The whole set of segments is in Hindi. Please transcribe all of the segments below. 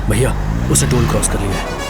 भैया उसे टोल क्रॉस कर लिया है।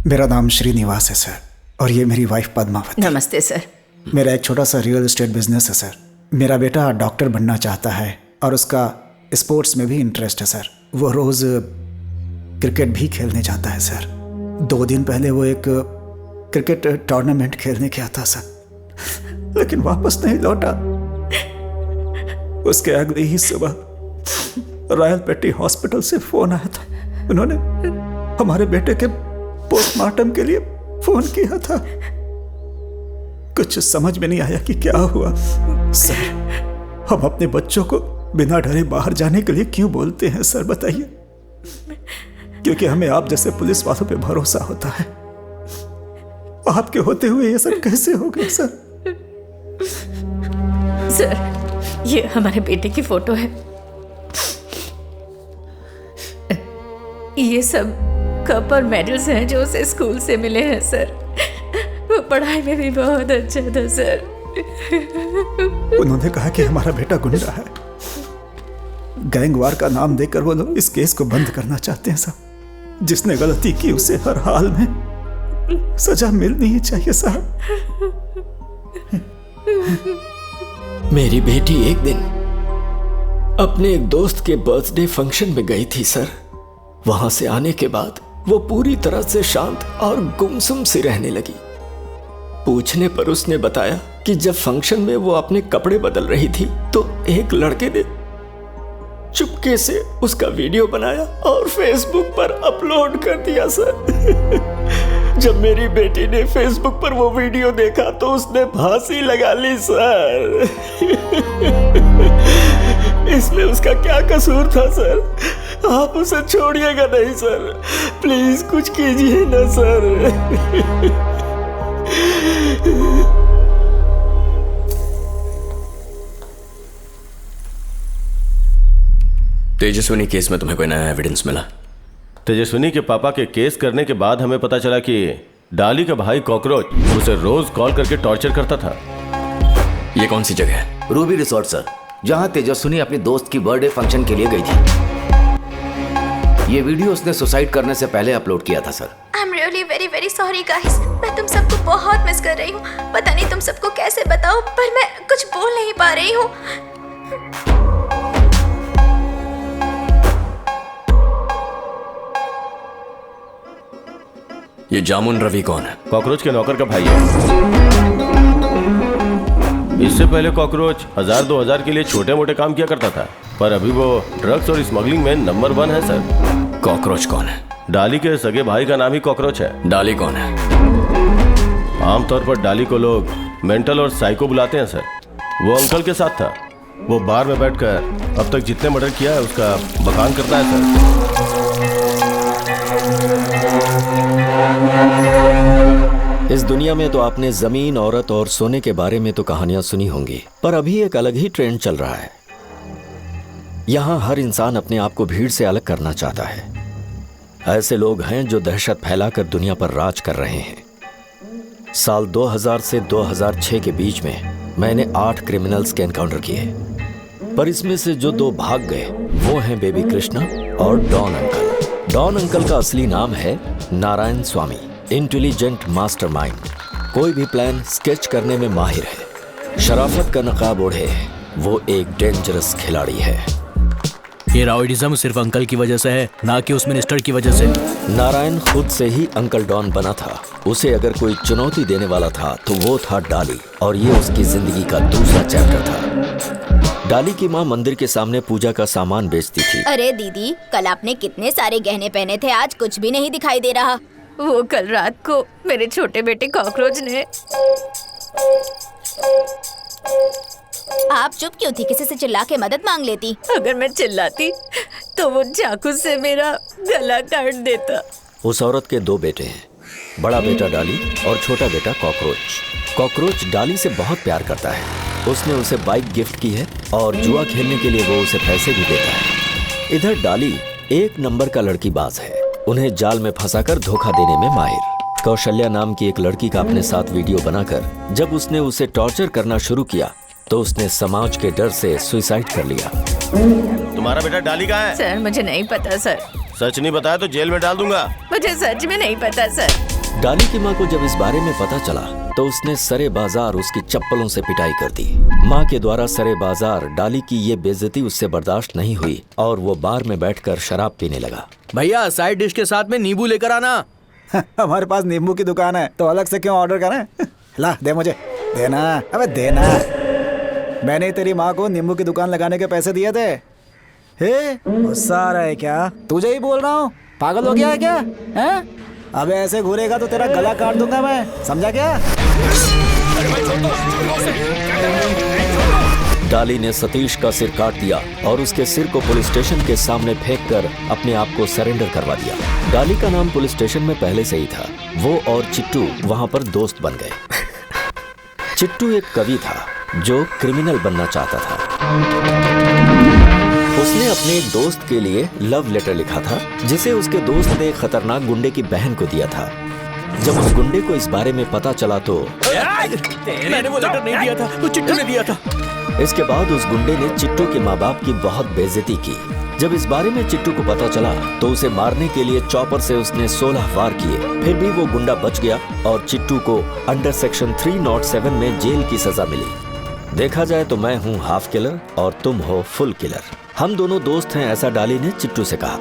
मेरा नाम श्रीनिवास है सर, और ये मेरी वाइफ पद्मावती। नमस्ते सर। मेरा एक छोटा सा रियल एस्टेट बिजनेस है सर। मेरा बेटा डॉक्टर बनना चाहता है और उसका स्पोर्ट्स में भी इंटरेस्ट है सर। वो रोज़ क्रिकेट भी खेलने जाता है सर। 2 दिन पहले वो एक क्रिकेट टूर्नामेंट खेलने गया था सर, लेकिन वापस नहीं लौटा। उसके अगले ही सुबह रॉयल पेटी हॉस्पिटल से फ़ोन आया था। उन्होंने हमारे बेटे के पोस्टमार्टम के लिए फोन किया था। कुछ समझ में नहीं आया कि क्या हुआ सर। हम अपने बच्चों को बिना डरे बाहर जाने के लिए क्यों बोलते हैं सर, बताइए? क्योंकि हमें आप जैसे पुलिस वालों पे भरोसा होता है। आपके होते हुए ये सब कैसे हो गया सर? सर, ये हमारे बेटे की फोटो है। ये सब कप और मेडल्स हैं जो उसे स्कूल से मिले हैं सर। वो पढ़ाई में भी बहुत अच्छा था सर। उन्होंने कहा कि हमारा बेटा गुंडा है। गैंगवार का नाम देकर वो लोग इस केस को बंद करना चाहते हैं साहब। जिसने गलती की उसे हर हाल में सजा मिलनी ही चाहिए साहब। मेरी बेटी एक दिन अपने एक दोस्त के बर्थडे फंक्शन में गई थी सर। वहां से आने के बाद वो पूरी तरह से शांत और गुमसुम सी रहने लगी। पूछने पर उसने बताया कि जब फंक्शन में वो अपने कपड़े बदल रही थी तो एक लड़के ने चुपके से उसका वीडियो बनाया और फेसबुक पर अपलोड कर दिया सर। जब मेरी बेटी ने फेसबुक पर वो वीडियो देखा तो उसने फांसी लगा ली सर। इसमें उसका क्या कसूर था सर? आप उसे छोड़िएगा नहीं सर, प्लीज कुछ कीजिए ना सर। तेजस्विनी केस में तुम्हें कोई नया एविडेंस मिला? तेजस्विनी के पापा के केस करने के बाद हमें पता चला कि डाली का भाई कॉकरोच उसे रोज कॉल करके टॉर्चर करता था। ये कौन सी जगह है? रूबी रिसोर्ट सर, जहां तेजस्विनी अपनी दोस्त की बर्थडे फंक्शन के लिए गई थी। ये वीडियो उसने सुसाइड करने से पहले अपलोड किया था sir. I am really very very sorry guys. मैं तुम सबको बहुत मिस कर रही हूँ। पता नहीं तुम सबको कैसे बताऊँ, पर मैं कुछ बोल नहीं पा रही हूँ। ये जामुन रवि कौन है? कॉकरोच के नौकर का भाई है। इससे पहले कॉकरोच 1000-2000 के लिए छोटे मोटे काम किया करता था, पर अभी वो ड्रग्स और स्मगलिंग में नंबर 1 है सर। कॉकरोच कौन है? डाली के सगे भाई का नाम ही कॉकरोच है। डाली कौन है? आमतौर पर डाली को लोग मेंटल और साइको बुलाते हैं सर। वो अंकल के साथ था। वो बार में बैठकर अब तक जितने मर्डर किया है उसका बखान करता है सर। इस दुनिया में तो आपने जमीन, औरत और सोने के बारे में तो कहानियां सुनी होंगी, पर अभी एक अलग ही ट्रेंड चल रहा है। यहां हर इंसान अपने आप को भीड़ से अलग करना चाहता है। ऐसे लोग हैं जो दहशत फैलाकर दुनिया पर राज कर रहे हैं। साल 2000 से 2006 के बीच में मैंने 8 क्रिमिनल्स के एनकाउंटर किए। पर इसमें से जो दो भाग गए वो हैं बेबी कृष्णा और डॉन अंकल। डॉन अंकल का असली नाम है नारायण स्वामी, इंटेलिजेंट मास्टरमाइंड। कोई भी प्लान स्केच करने में माहिर है, शराफत का नकाब ओढ़े वो एक डेंजरस खिलाड़ी है। ये राउडीज़म सिर्फ अंकल की वजह से है, ना कि उस मिनिस्टर की वजह से। नारायण खुद से ही अंकल डॉन बना था। उसे अगर कोई चुनौती देने वाला था तो वो था डाली, और ये उसकी जिंदगी का दूसरा चैप्टर था। डाली की माँ मंदिर के सामने पूजा का सामान बेचती थी। अरे दीदी, कल आपने कितने सारे गहने पहने थे, आज कुछ भी नहीं दिखाई दे रहा। वो कल रात को मेरे छोटे बेटे कॉकरोच ने। आप चुप क्यों थी? किसी से चिल्ला के मदद मांग लेती। अगर मैं चिल्लाती तो वो चाकू से मेरा गला काट देता। उस औरत के दो बेटे हैं, बड़ा बेटा डाली और छोटा बेटा कॉकरोच। कॉकरोच डाली से बहुत प्यार करता है। उसने उसे बाइक गिफ्ट की है और जुआ खेलने के लिए वो उसे पैसे भी देता है। इधर डाली एक नंबर का लड़कीबाज है, उन्हें जाल में फंसाकर धोखा देने में माहिर। कौशल्या नाम की एक लड़की का अपने साथ वीडियो बनाकर जब उसने उसे टॉर्चर करना शुरू किया तो उसने समाज के डर से सुसाइड कर लिया। तुम्हारा बेटा डाली कहाँ है? सर मुझे नहीं पता सर। सच नहीं बताया तो जेल में डाल दूंगा। मुझे सच में नहीं पता सर। डाली की माँ को जब इस बारे में पता चला तो उसने सरे बाजार उसकी चप्पलों से पिटाई कर दी। माँ के द्वारा सरे बाजार डाली की ये बेइज्जती उससे बर्दाश्त नहीं हुई और वो बार में बैठकर शराब पीने लगा। भैया साइड डिश के साथ में नींबू लेकर आना। हमारे पास नींबू की दुकान है तो अलग से क्यों ऑर्डर करें? ला दे मुझे, देना, अबे देना। मैंने तेरी माँ को नींबू की दुकान लगाने के पैसे दिए थे। हे, गुस्सा आ रहा है क्या? तुझे ही बोल रहा हूँ, पागल हो गया है क्या? हैं? अबे ऐसे घूरेगा तो तेरा गला काट दूंगा मैं, समझा क्या? डाली ने सतीश का सिर काट दिया और उसके सिर को पुलिस स्टेशन के सामने फेंककर अपने आप को सरेंडर करवा दिया। डाली का नाम पुलिस स्टेशन में पहले से ही था। वो और चिट्टू वहां पर दोस्त बन गए। चिट्टू एक कवि था जो क्रिमिनल बनना चाहता था। उसने अपने एक दोस्त के लिए लव लेटर लिखा था जिसे उसके दोस्त ने खतरनाक गुंडे की बहन को दिया था। जब उस गुंडे को इस बारे में पता चला तो मैंने वो लेटर नहीं दिया था, वो चिट्टू ने दिया था। इसके बाद उस गुंडे ने चिट्टू के माँ बाप की बहुत बेइज्जती की। जब इस बारे में चिट्टू को पता चला तो उसे मारने के लिए चॉपर से उसने 16 वार किए। फिर भी वो गुंडा बच गया और चिट्टू को अंडर सेक्शन 307 में जेल की सजा मिली। देखा जाए तो मैं हूँ हाफ किलर और तुम हो फुल किलर। हम दोनों दोस्त हैं, ऐसा डाली ने चिट्टू से कहा।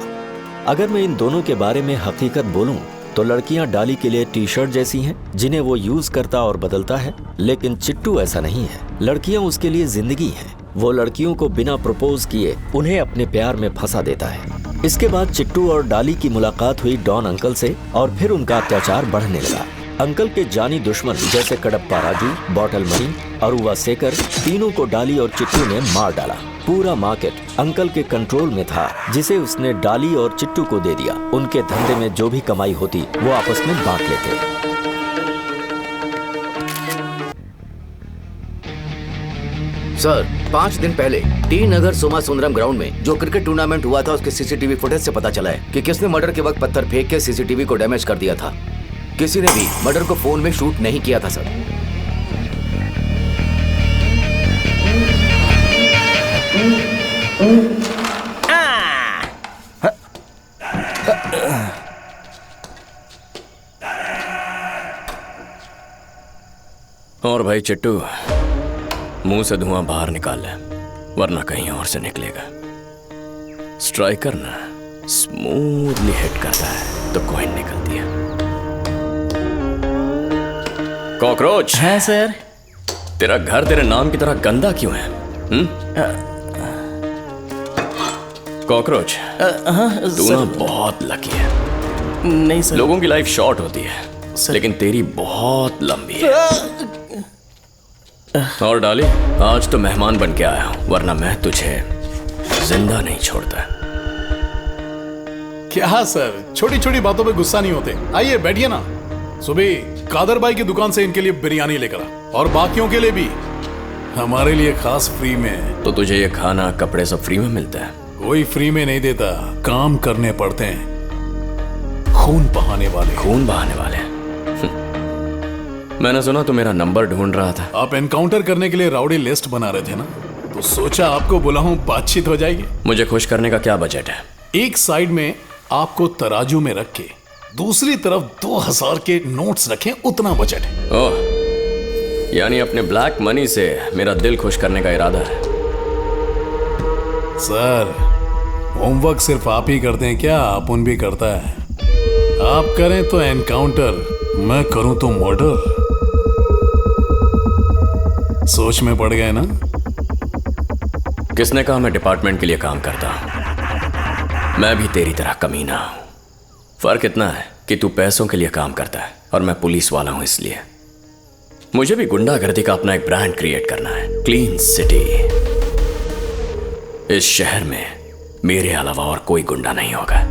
अगर मैं इन दोनों के बारे में हकीकत बोलूं तो लड़कियां डाली के लिए टी शर्ट जैसी हैं जिन्हें वो यूज करता और बदलता है, लेकिन चिट्टू ऐसा नहीं है। लड़कियां उसके लिए जिंदगी हैं। वो लड़कियों को बिना प्रपोज किए उन्हें अपने प्यार में फंसा देता है। इसके बाद चिट्टू और डाली की मुलाकात हुई डॉन अंकल से और फिर उनका अत्याचार बढ़ने लगा। अंकल के जानी दुश्मन जैसे कडप्पा राजू, बॉटल मनी, अरुवा सेकर, तीनों को डाली और चिट्टू ने मार डाला। पूरा मार्केट अंकल के कंट्रोल में था जिसे उसने डाली और चिट्टू को दे दिया। उनके धंधे में जो भी कमाई होती वो आपस में बांट लेते। सर, 5 दिन पहले टी नगर सोमा सुंदरम ग्राउंड में जो क्रिकेट टूर्नामेंट हुआ था उसके सीसीटीवी फुटेज से पता चला है कि किसने मर्डर के वक्त पत्थर फेंक के सीसीटीवी को डैमेज कर दिया था। किसी ने भी मर्डर को फोन में शूट नहीं किया था सर। और भाई चिट्टू, मुंह से धुआं बाहर निकाल ले वरना कहीं और से निकलेगा। स्ट्राइकर ना स्मूथली हिट करता है तो कॉइन निकलती है। कॉकरोच है सर। तेरा घर तेरे नाम की तरह गंदा क्यों है? कॉकरोच, तू ना बहुत लकी है। नहीं सर। लोगों की लाइफ शॉर्ट होती है लेकिन तेरी बहुत लंबी है। और डाली, आज तो मेहमान बन के आया हूं वरना मैं तुझे जिंदा नहीं छोड़ता। क्या सर, छोटी छोटी बातों पे गुस्सा नहीं होते। आइए बैठिए ना। सुबह कादर भाई की दुकान से इनके लिए बिरयानी लेकर आ और बाकियों के लिए भी हमारे लिए खास फ्री में। तो तुझे ये खाना कपड़े सब फ्री में मिलता है? कोई फ्री में नहीं देता, काम करने पड़ते हैं। खून बहाने वाले। खून बहाने वाले? मैंने सुना तू मेरा नंबर ढूंढ रहा था। आप एनकाउंटर करने के लिए राउडी लिस्ट बना रहे थे ना? तो सोचा आपको बुलाऊं, बातचीत हो जाएगी। मुझे खुश करने का क्या बजट है? एक साइड में आपको तराजू में रख के दूसरी तरफ 2000 के नोट्स रखें, उतना बजट है। ओह, यानी अपने ब्लैक मनी से मेरा दिल खुश करने का इरादा है। सर, होमवर्क सिर्फ आप ही करते हैं क्या? अपुन भी करता है। आप करें तो एनकाउंटर, मैं करूं तो मर्डर। सोच में पड़ गए ना? किसने कहा मैं डिपार्टमेंट के लिए काम करता हूं? मैं भी तेरी तरह कमीना हूं। फर्क इतना है कि तू पैसों के लिए काम करता है और मैं पुलिस वाला हूं। इसलिए मुझे भी गुंडागर्दी का अपना एक ब्रांड क्रिएट करना है। Clean city. इस शहर में मेरे अलावा और कोई गुंडा नहीं होगा।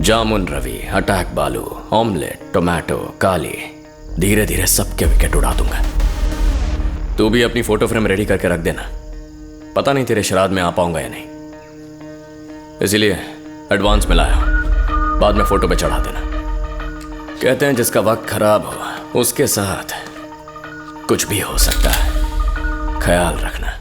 जामुन रवि, अटैक बालू, ऑमलेट, टोमेटो, काली, धीरे धीरे सबके विकेट उड़ा दूंगा। तू भी अपनी फोटो फ्रेम रेडी करके रख देना। पता नहीं तेरे श्राद्ध में आ पाऊंगा या नहीं, इसीलिए एडवांस में लाया हूं। बाद में फोटो पे चढ़ा देना। कहते हैं जिसका वक्त खराब हो उसके साथ कुछ भी हो सकता है। ख्याल रखना।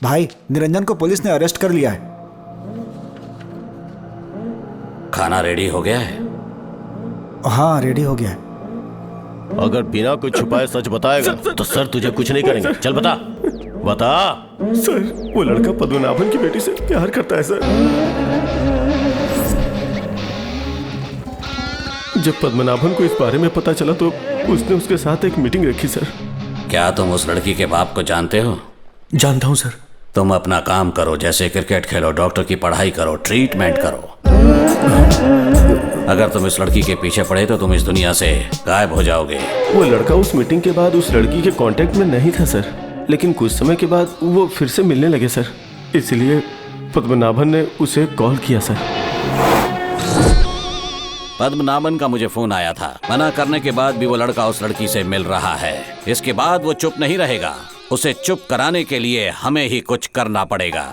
भाई, निरंजन को पुलिस ने अरेस्ट कर लिया है। खाना रेडी हो गया है? हाँ, रेडी हो गया है। अगर बिना कुछ छुपाए सच बताएगा तो सर तुझे कुछ नहीं करेंगे। चल बता बता। सर, वो लड़का पद्मनाभन की बेटी से प्यार करता है सर। जब पद्मनाभन को इस बारे में पता चला तो उसने उसके साथ एक मीटिंग रखी सर। क्या तुम उस लड़की के बाप को जानते हो? जानता हूं सर। तुम अपना काम करो, जैसे क्रिकेट खेलो, डॉक्टर की पढ़ाई करो, ट्रीटमेंट करो। अगर तुम इस लड़की के पीछे पड़े तो तुम इस दुनिया से गायब हो जाओगे। वो लड़का उस मीटिंग के बाद उस लड़की के कांटेक्ट में नहीं था सर, लेकिन कुछ समय के बाद वो फिर से मिलने लगे सर। इसलिए पद्मनाभन ने उसे कॉल किया सर। पद्मनाभन का मुझे फोन आया था। मना करने के बाद भी वो लड़का उस लड़की से मिल रहा है। इसके बाद वो चुप नहीं रहेगा। उसे चुप कराने के लिए हमें ही कुछ करना पड़ेगा।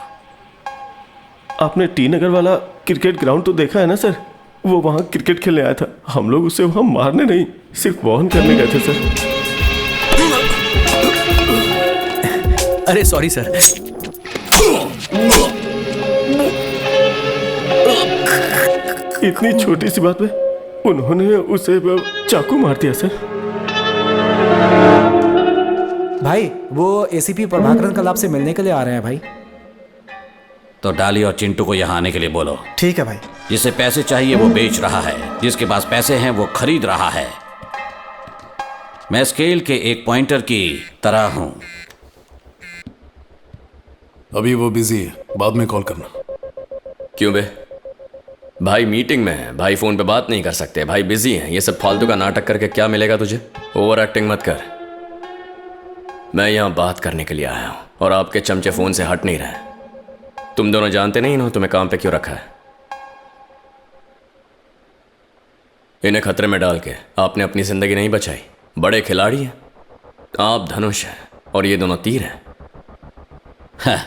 आपने टी नगर वाला क्रिकेट ग्राउंड तो देखा है ना सर? वो वहाँ क्रिकेट खेलने आया था। हम लोग उसे वहाँ मारने नहीं, सिर्फ वार्न करने गए थे सर। अरे सॉरी सर। इतनी छोटी सी बात में उन्होंने उसे चाकू मार दिया सर। भाई, वो एसीपी प्रभाकरन कल आपसे मिलने के लिए आ रहे हैं भाई। तो डाली और चिंटू को यहाँ आने के लिए बोलो। ठीक है भाई। जिसे पैसे चाहिए वो बेच रहा है, जिसके पास पैसे हैं वो खरीद रहा है। मैं स्केल के एक पॉइंटर की तरह हूं। अभी वो बिजी है, बाद में कॉल करना। क्यों बे? भाई मीटिंग में है, भाई फोन पे बात नहीं कर सकते, भाई बिजी हैं। ये सब फालतू का नाटक करके क्या मिलेगा तुझे? ओवर एक्टिंग मत कर। मैं यहाँ बात करने के लिए आया हूँ और आपके चमचे फोन से हट नहीं रहे। तुम दोनों जानते नहीं इन्होंने तुम्हें काम पे क्यों रखा है। इन्हें खतरे में डाल के आपने अपनी जिंदगी नहीं बचाई। बड़े खिलाड़ी हैं आप, धनुष हैं और ये दोनों तीर हैं।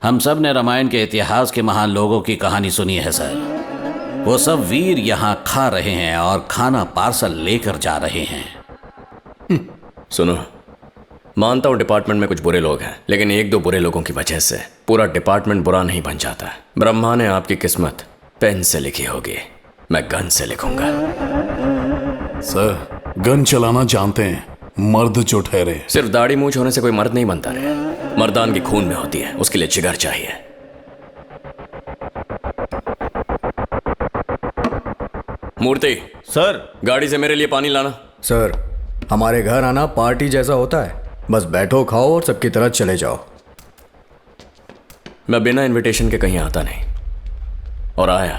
हम सब ने रामायण के इतिहास के महान लोगों की कहानी सुनी है सर। वो सब वीर यहाँ खा रहे हैं और खाना पार्सल लेकर जा रहे हैं। सुनो, मानता हूं डिपार्टमेंट में कुछ बुरे लोग हैं, लेकिन एक दो बुरे लोगों की वजह से पूरा डिपार्टमेंट बुरा नहीं बन जाता। ब्रह्मा ने आपकी किस्मत पेन से लिखी होगी, मैं गन से लिखूंगा। सर, गन चलाना जानते हैं मर्द जो ठहरे। सिर्फ दाढ़ी मूंछ होने से कोई मर्द नहीं बनता रे। मर्दान की खून में होती है, उसके लिए जिगर चाहिए। मूर्ति सर, गाड़ी से मेरे लिए पानी लाना। सर, हमारे घर आना पार्टी जैसा होता है, बस बैठो, खाओ और सबकी तरह चले जाओ। मैं बिना इनविटेशन के कहीं आता नहीं, और आया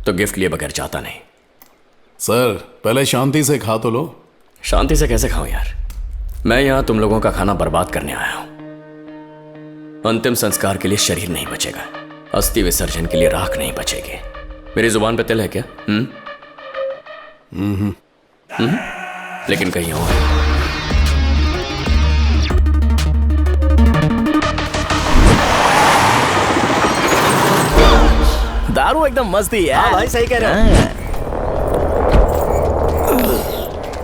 तो गिफ्ट लिए बगैर जाता नहीं। सर, पहले शांति से खा तो लो। शांति से कैसे खाऊं यार? मैं यहां तुम लोगों का खाना बर्बाद करने आया हूं। अंतिम संस्कार के लिए शरीर नहीं बचेगा, अस्थि विसर्जन के लिए राख नहीं बचेगी। मेरी जुबान पे तिल है क्या? लेकिन कहीं और। दारू एकदम मस्त ही है। हाँ भाई, सही कह रहे हो।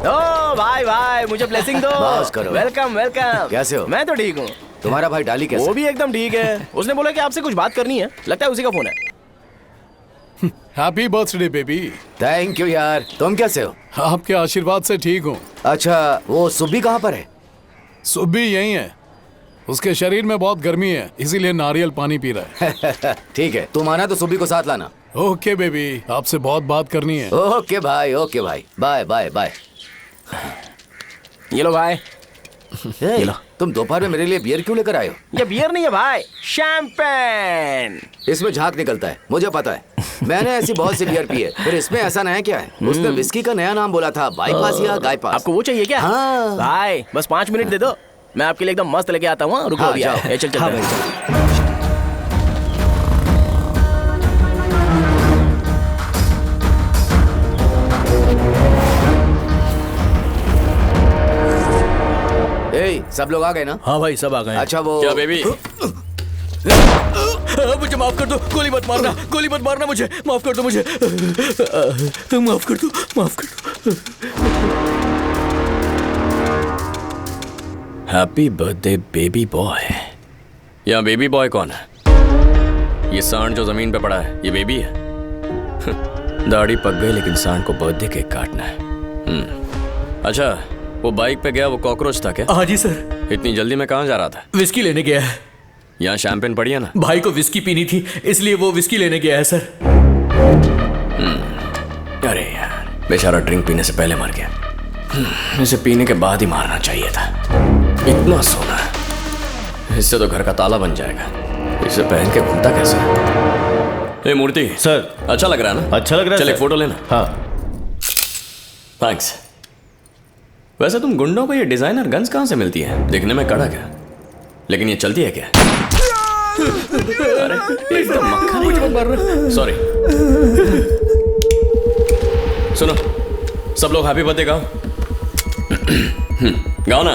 ओ भाई भाई, मुझे ब्लेसिंग दो। बस करो। Welcome welcome. कैसे हो? मैं तो ठीक हूँ। तुम्हारा भाई डाली कैसे? वो भी एकदम ठीक है। उसने बोला कि आपसे कुछ बात करनी है, लगता है उसी का फोन है। Happy birthday baby. Thank you यार। तुम कैसे हो? आपके आशीर्वाद से ठीक हूँ। अच्छा, वो सुब्बी कहाँ पर है? सुब्बी यही है, उसके शरीर में बहुत गर्मी है, इसीलिए नारियल पानी पी रहा है। ठीक है, तुम आना तो सुब्बी को साथ लाना। ओके बेबी, आपसे बहुत बात करनी है। ओके भाई, ओके भाई, बाय बाय बाय। ये लो भाई। ये लो। तुम दोपहर में मेरे लिए बियर क्यों लेकर आए हो? ये बियर नहीं है भाई, शैंपेन। इसमें झाग निकलता है, मुझे पता है। मैंने ऐसी बहुत सी बियर पी है, फिर इसमें ऐसा नया क्या है? उसने विस्की का नया नाम बोला था, बाईपास या गायपास। आपको वो चाहिए क्या? हाँ। भाई बस 5 मिनट दे दो, मैं आपके लिए एकदम मस्त लेके आता हूँ। रुको हाँ, अभी जाओ। आए। चल चल हाँ, चल। भाई, सब लोग आ गए ना? हाँ भाई, सब आ गए। अच्छा, वो क्या बेबी? मुझे माफ कर दो, गोली मत मारना, गोली मत मारना, मुझे माफ कर दो, मुझे माफ कर दो, माफ कर दो। Happy birthday baby boy. यहाँ बेबी बॉय कौन है? ये सांड जो जमीन पे पड़ा है, ये बेबी है? दाढ़ी पक गई, लेकिन सांड को बर्थडे केक काटना है। अच्छा, वो बाइक पे गया वो कॉकरोच था क्या? हाँ जी सर। इतनी जल्दी में कहाँ जा रहा था? विस्की लेने गया है। यहाँ शैंपेन पड़ी है ना? भाई को विस्की पीनी थी, इसलिए वो विस्की लेने गया है सर। अरे यार, बेचारा ड्रिंक पीने से पहले मर गया। इसे पीने के बाद ही मारना चाहिए था। इतना सोना, इससे तो घर का ताला बन जाएगा। इसे पहन के घूमता कैसे? ए मूर्ति सर, अच्छा लग रहा है ना? अच्छा लग रहा है चल एक सर। फोटो लेना। हाँ। थैंक्स। वैसे तुम गुंडों को ये डिजाइनर गन्स कहाँ से मिलती है? देखने में कड़क है, लेकिन ये चलती है क्या? अरे एकदम मक्खन है। सॉरी। सुनो, सब लोग हैप्पी बर्थडे गाओ। गाओ ना।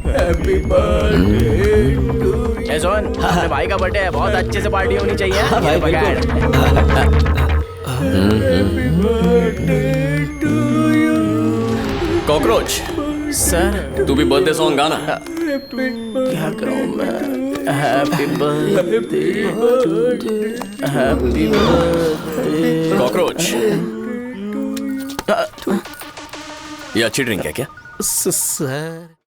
Happy birthday to you. Son, अपने भाई का बर्थडे है, बहुत अच्छे से पार्टी होनी चाहिए। हाँ भाई, कॉकरोच सर, तू भी बर्थडे सॉन्ग गाना। क्या करूं मैं? Happy birthday, happy birthday. Cockroach, ये अच्छी ड्रिंक है क्या? सर